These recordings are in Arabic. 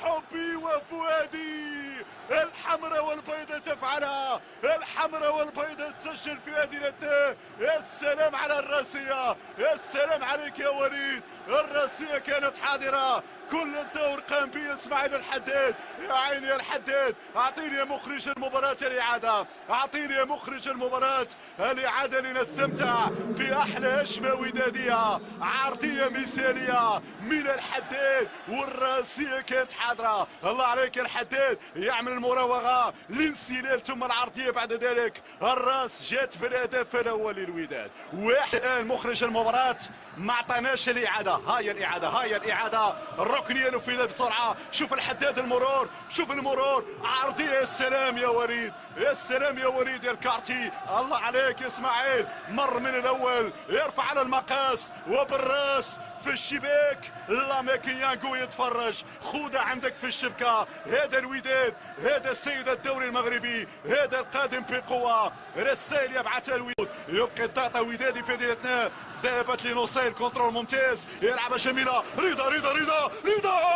حبي وفؤادي. الحمراء والبيضاء تفعلها، الحمراء والبيضاء تسجل في هذه الأداة. يا سلام على الراسية، يا سلام عليك يا وليد. الراسية كانت حاضرة، كل الدور قام به اسماعيل الحداد. يا عيني يا الحداد، اعطيني يا مخرج المباراة الإعادة، اعطيني يا مخرج المباراة الإعادة لنستمتع بأحلى هجمة ودادية عرضية مثالية من الحداد، والراسية كانت حاضرة. الله عليك يا الحداد، يعمل المراوغة للانسلال ثم العرضية، بعد ذلك الراس جات بالهدف الأول للوداد. واحد الآن مخرج المباراة ما عطاناش الإعادة. هاي الإعادة، هاي الإعادة الركنية نفذت بسرعة. شوف الحداد المرور، شوف المرور، عرضية. يا سلام يا وليد، يا سلام يا وليد يا الكارتي. الله عليك يا اسماعيل، مر من الأول، يرفع على المقاس وبالراس في الشباك. لاميكن يانجو يتفرج، خودة عندك في الشبكة. هذا الوداد، هذا السيد الدوري المغربي، هذا القادم بقوة. رسائل يبعثها الوداد، يبقى الضغط ودادي في هذه الاثناء. ذهبت لنصير، كنترول ممتاز، يلعبها جميلة. رضا رضا رضا رضا،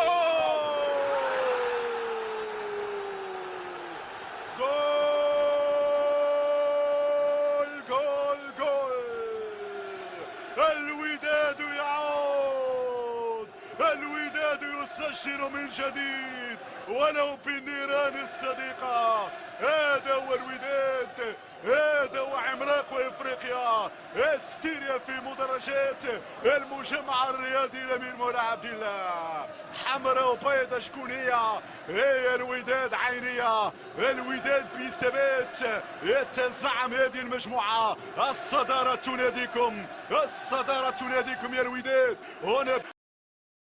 جول جول جول. الوداد يعود، الوداد يسجل من جديد ولو بالنيران الصديقة. هذا هو الوداد، هذا هو عملاق افريقيا. استيريا في مدرجات المجمع الرياضي الامير مولاي عبد الله. حمراء وبيضاء شكون هي الوداد عينيه. الوداد بثبات يتزعم هذه المجموعه. الصداره تناديكم، الصداره تناديكم يا الوداد هنا.